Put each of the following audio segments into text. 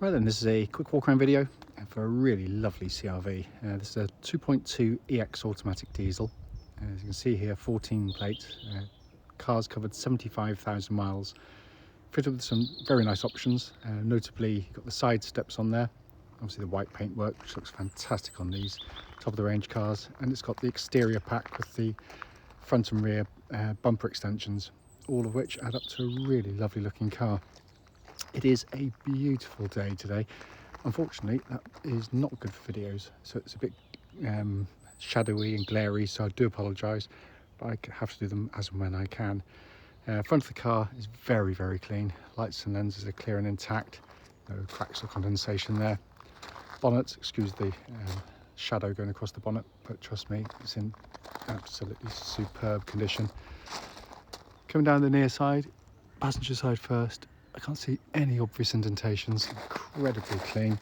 Right then, this is a quick walk around video for a really lovely CRV. This is a 2.2 EX automatic diesel. As you can see here, 14 plate. Car's covered 75,000 miles. Fitted with some very nice options. Notably, you've got the side steps on there. Obviously the white paintwork, which looks fantastic on these top of the range cars. And it's got the exterior pack with the front and rear bumper extensions, all of which add up to a really lovely looking car. It is a beautiful day today. Unfortunately, that is not good for videos, so it's a bit shadowy and glary, so I do apologise, but I have to do them as and when I can. Front of the car is very, very clean. Lights and lenses are clear and intact. No cracks or condensation there. Bonnet, excuse the shadow going across the bonnet, but trust me, it's in absolutely superb condition. Coming down the near side, passenger side first. I can't see any obvious indentations, incredibly clean.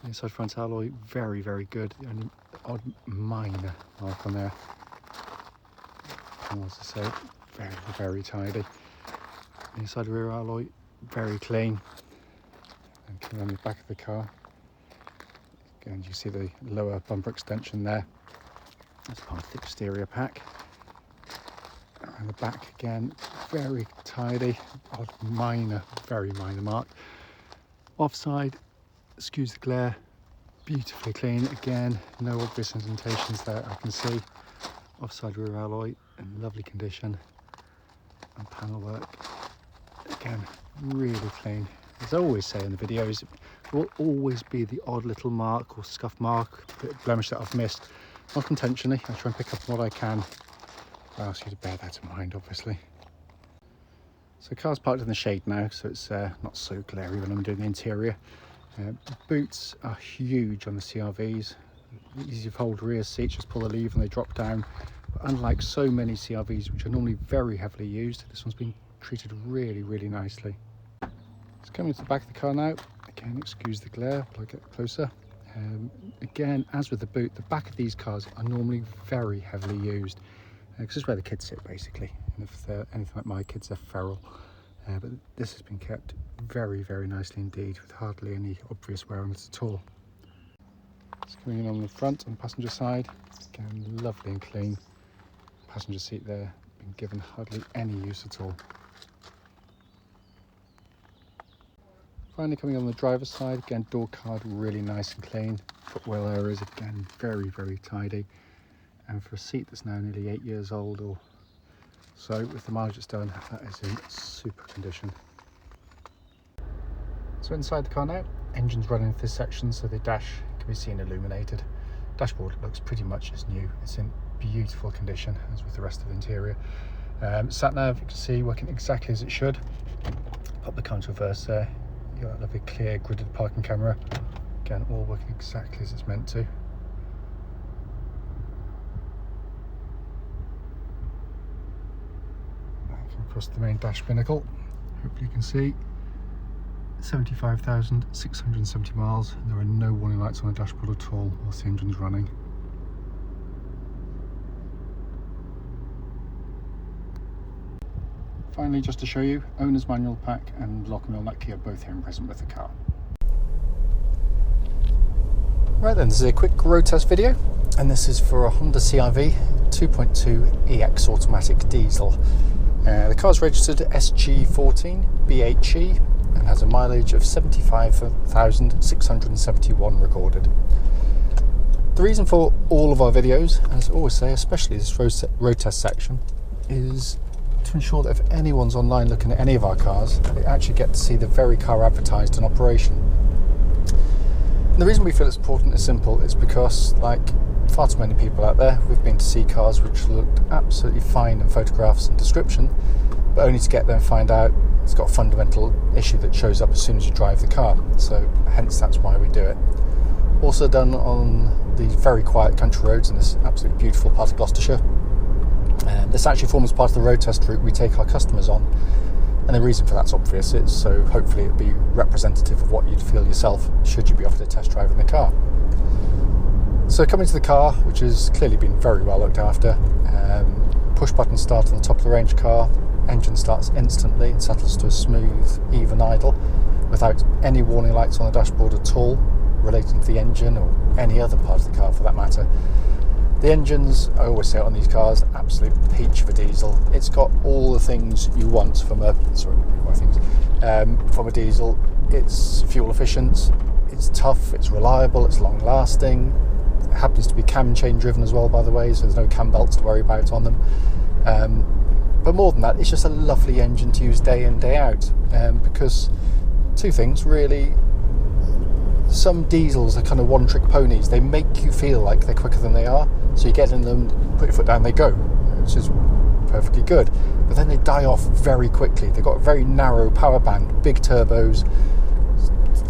The inside front alloy, very, very good. The only odd minor mark on there. And as I say, very, very tidy. The inside rear alloy, very clean. And coming on the back of the car, again, you see the lower bumper extension there. That's part of the exterior pack. And the back again, very tidy, odd minor, very minor mark. Offside, excuse the glare, beautifully clean. Again, no obvious indentations there I can see. Offside rear alloy in lovely condition. And panel work, again, really clean. As I always say in the videos, there will always be the odd little mark or scuff mark, blemish that I've missed. Not intentionally, I try and pick up what I can. I ask you to bear that in mind, obviously. So the car's parked in the shade now, so it's not so glary when I'm doing the interior. Boots are huge on the CRVs. Easy to fold rear seats, just pull the lever and they drop down. But unlike so many CRVs, which are normally very heavily used, this one's been treated really, really nicely. It's coming to the back of the car now. Again, excuse the glare, but I'll get closer. Again, as with the boot, the back of these cars are normally very heavily used. Because this is where the kids sit basically, and if they're anything like my kids, they're feral. But this has been kept very, very nicely indeed, with hardly any obvious wear on it at all. It's coming in on the front and passenger side, again lovely and clean. Passenger seat there, been given hardly any use at all. Finally coming on the driver's side, again door card really nice and clean. Footwell areas again very, very tidy. And for a seat that's now nearly 8 years old or so, with the mileage it's done, that is in super condition. So inside the car now, engine's running into this section, so the dash can be seen illuminated. Dashboard looks pretty much as new. It's in beautiful condition, as with the rest of the interior. Sat nav, you can see, working exactly as it should. Pop the car into reverse there. You got that lovely clear gridded parking camera. Again, all working exactly as it's meant to. Across the main dash binnacle, hopefully you can see 75,670 miles, and there are no warning lights on the dashboard at all whilst the engine's running. Finally, just to show you, owner's manual pack and lock and wheel nut key are both here and present with the car. Right then, this is a quick road test video, and this is for a Honda CR-V 2.2 EX automatic diesel. The car's registered SH14BHE and has a mileage of 75,671 recorded. The reason for all of our videos, as I always say, especially this road test section, is to ensure that if anyone's online looking at any of our cars, they actually get to see the very car advertised in operation. And the reason we feel it's important is simple. It's because, like far too many people out there, we've been to see cars which looked absolutely fine in photographs and description, but only to get there and find out it's got a fundamental issue that shows up as soon as you drive the car. So hence that's why we do it. Also done on these very quiet country roads in this absolutely beautiful part of Gloucestershire. This actually forms part of the road test route we take our customers on, and the reason for that's obvious. It's so hopefully it'll be representative of what you'd feel yourself should you be offered a test drive in the car. So coming to the car, which has clearly been very well looked after, push button start on the top of the range car, engine starts instantly and settles to a smooth, even idle. without any warning lights on the dashboard at all relating to the engine or any other part of the car for that matter. The engines, I always say it on these cars, absolute peach of a diesel. It's got all the things you want from a diesel. It's fuel efficient, it's tough, it's reliable, it's long lasting. It happens to be cam chain driven as well, by the way, so there's no cam belts to worry about on them. But more than that, it's just a lovely engine to use day in, day out, because two things really. Some diesels are kind of one-trick ponies. They make you feel like they're quicker than they are. So you get in them, put your foot down, they go, which is perfectly good. But then they die off very quickly. They've got a very narrow power band, big turbos,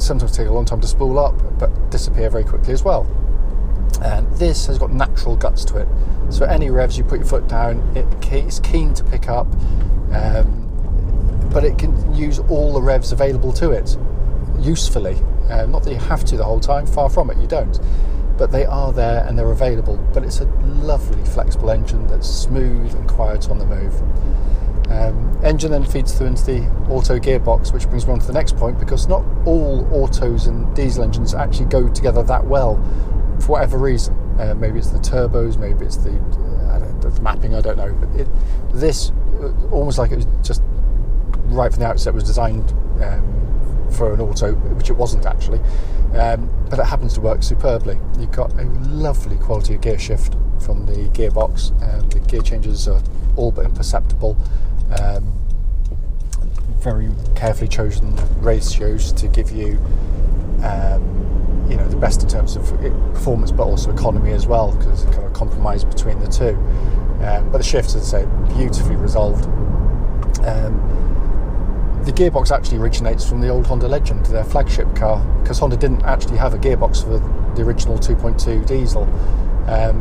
sometimes take a long time to spool up, but disappear very quickly as well. And this has got natural guts to it. So any revs you put your foot down, it's keen to pick up, but it can use all the revs available to it usefully. Not that you have to the whole time, far from it, you don't. But they are there and they're available. But it's a lovely flexible engine that's smooth and quiet on the move. Engine then feeds through into the auto gearbox, which brings me on to the next point, because not all autos and diesel engines actually go together that well for whatever reason. Maybe it's the turbos, maybe it's the mapping, I don't know. But this, almost like it was just right from the outset, was designed for an auto, which it wasn't actually, but it happens to work superbly. You've got a lovely quality of gear shift from the gearbox, and the gear changes are all but imperceptible. Very carefully chosen ratios to give you, the best in terms of performance, but also economy as well, because it's kind of a compromise between the two. But the shifts, as I say, beautifully resolved. The gearbox actually originates from the old Honda Legend, their flagship car, because Honda didn't actually have a gearbox for the original 2.2 diesel.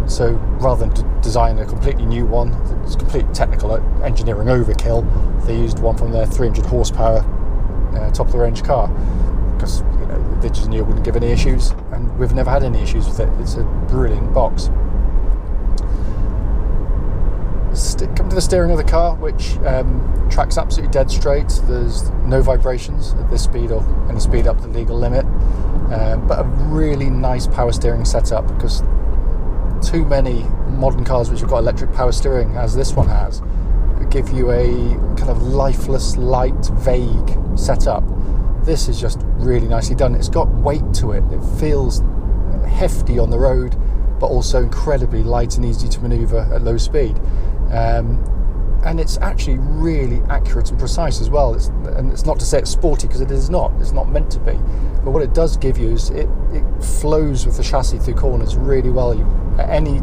So rather than design a completely new one, it's complete technical engineering overkill, they used one from their 300 horsepower top of the range car, because they just knew it wouldn't give any issues, and we've never had any issues with it. It's a brilliant box. Come to the steering of the car, which tracks absolutely dead straight. There's no vibrations at this speed or any speed up the legal limit, but a really nice power steering setup, because too many modern cars which have got electric power steering, as this one has, give you a kind of lifeless, light, vague setup. This is just really nicely done. It's got weight to it. It feels hefty on the road, but also incredibly light and easy to manoeuvre at low speed. And it's actually really accurate and precise as well. And it's not to say it's sporty, because it is not. It's not meant to be. But what it does give you is it flows with the chassis through corners really well. At any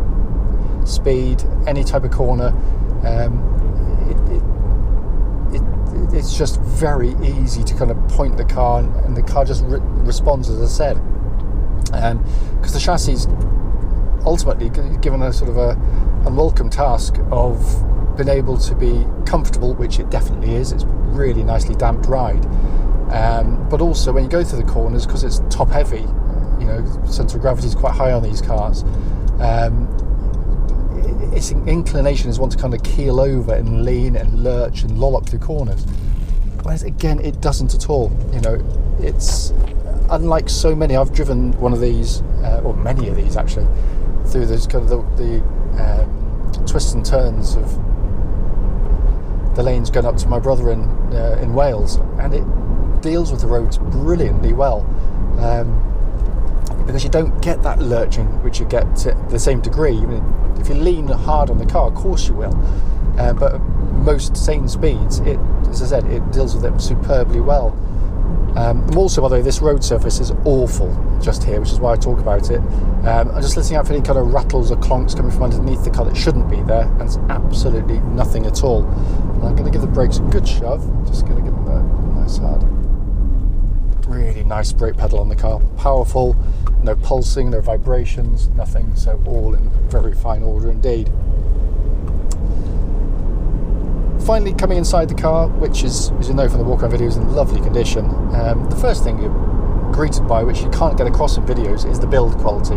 speed, any type of corner, it's just very easy to kind of point the car, and the car just responds, as I said. Because the chassis is ultimately given a sort of a unwelcome task of being able to be comfortable, which it definitely is. It's really nicely damped ride, but also when you go through the corners, because it's top heavy, centre of gravity is quite high on these cars, its inclination is one to kind of keel over and lean and lurch and loll up through corners, whereas again it doesn't at all. It's unlike so many. I've driven one of these, or many of these actually, through those kind of the twists and turns of the lanes going up to my brother in Wales, and it deals with the roads brilliantly well, because you don't get that lurching which you get to the same degree. If you lean hard on the car, of course you will, but most sane speeds, as I said, it deals with it superbly well. Also, by the way, this road surface is awful just here, which is why I talk about it. I'm just listening out for any kind of rattles or clonks coming from underneath the car that shouldn't be there, and it's absolutely nothing at all. And I'm going to give the brakes a good shove, just going to give them a nice hard. Really nice brake pedal on the car, powerful, no pulsing, no vibrations, nothing, so all in very fine order indeed. Finally, coming inside the car, which is, as you know from the walk-around video, is in lovely condition. The first thing you greeted by, which you can't get across in videos, is the build quality.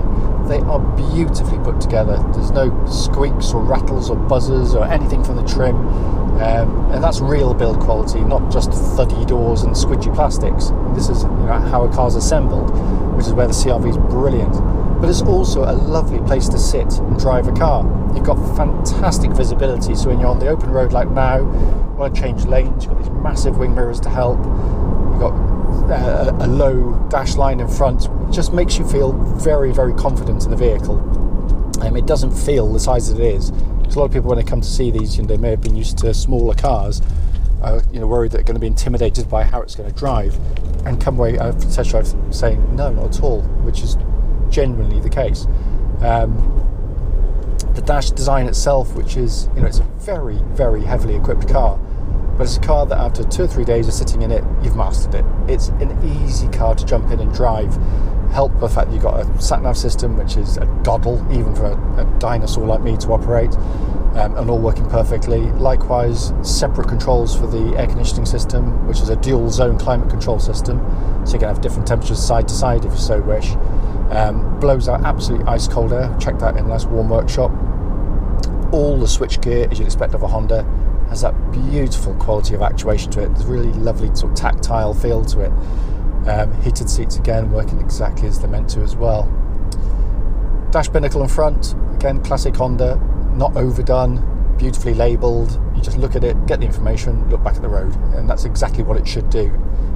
They are beautifully put together. There's no squeaks or rattles or buzzers or anything from the trim, and that's real build quality, not just thuddy doors and squidgy plastics. This is how a car's assembled, which is where the CR-V is brilliant. But it's also a lovely place to sit and drive a car. You've got fantastic visibility, so when you're on the open road like now, you want to change lanes, you've got these massive wing mirrors to help, you've got a low dash line in front. It just makes you feel very, very confident in the vehicle. It doesn't feel the size that it is. Because a lot of people, when they come to see these, they may have been used to smaller cars, worried that they're going to be intimidated by how it's going to drive, and come away after test drive saying no, not at all, which is genuinely the case. The dash design itself, which is, it's a very, very heavily equipped car, but it's a car that after 2 or 3 days of sitting in it, you've mastered it. It's an easy car to jump in and drive, helped by the fact that you've got a sat-nav system, which is a doddle, even for a dinosaur like me to operate, and all working perfectly. Likewise, separate controls for the air conditioning system, which is a dual zone climate control system, so you can have different temperatures side to side if you so wish. Blows out absolutely ice cold air. Check that in a nice warm workshop. All the switchgear, as you'd expect of a Honda, has that beautiful quality of actuation to it. There's a really lovely sort of tactile feel to it. Heated seats again, working exactly as they're meant to as well. Dash binnacle in front, again classic Honda, not overdone, beautifully labelled. You just look at it, get the information, look back at the road, and that's exactly what it should do,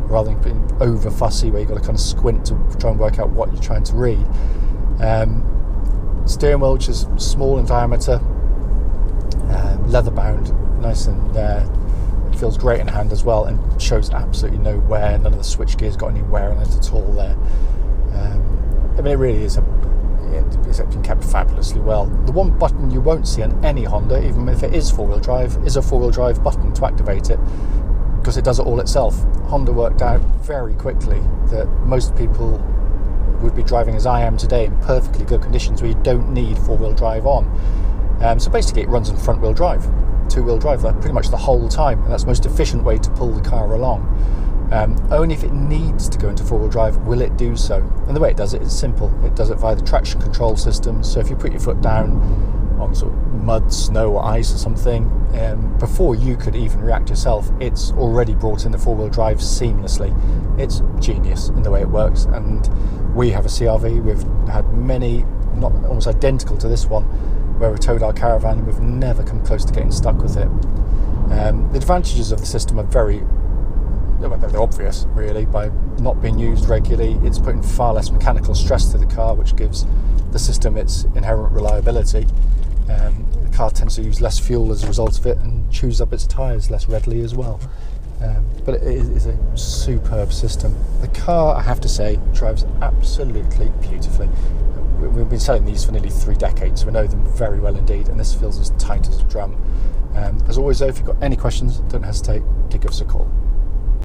rather than being over fussy where you've got to kind of squint to try and work out what you're trying to read. Steering wheel, which is small in diameter, leather bound, nice, and it feels great in hand as well, and shows absolutely no wear. None of the switch gear's got any wear on it at all there. It really is it's been kept fabulously well. The one button you won't see on any Honda, even if it is four-wheel drive, is a four-wheel drive button to activate it, because it does it all itself. Honda worked out very quickly that most people would be driving as I am today in perfectly good conditions where you don't need four-wheel drive on. So basically it runs in front-wheel drive, two-wheel drive pretty much the whole time, and that's the most efficient way to pull the car along. Only if it needs to go into four-wheel drive will it do so. And the way it does it is simple. It does it via the traction control system. So if you put your foot down on sort of mud, snow or ice or something, before you could even react yourself, it's already brought in the four-wheel drive seamlessly. It's genius in the way it works. And we have a CR-V. We've had many, not almost identical to this one, where we towed our caravan and we've never come close to getting stuck with it. The advantages of the system are they're obvious, really. By not being used regularly, it's putting far less mechanical stress to the car, which gives the system its inherent reliability. The car tends to use less fuel as a result of it and chews up its tyres less readily as well. But it is a superb system. The car, I have to say, drives absolutely beautifully. We've been selling these for nearly 3 decades, so we know them very well indeed, and this feels as tight as a drum. As always though, if you've got any questions, don't hesitate to give us a call.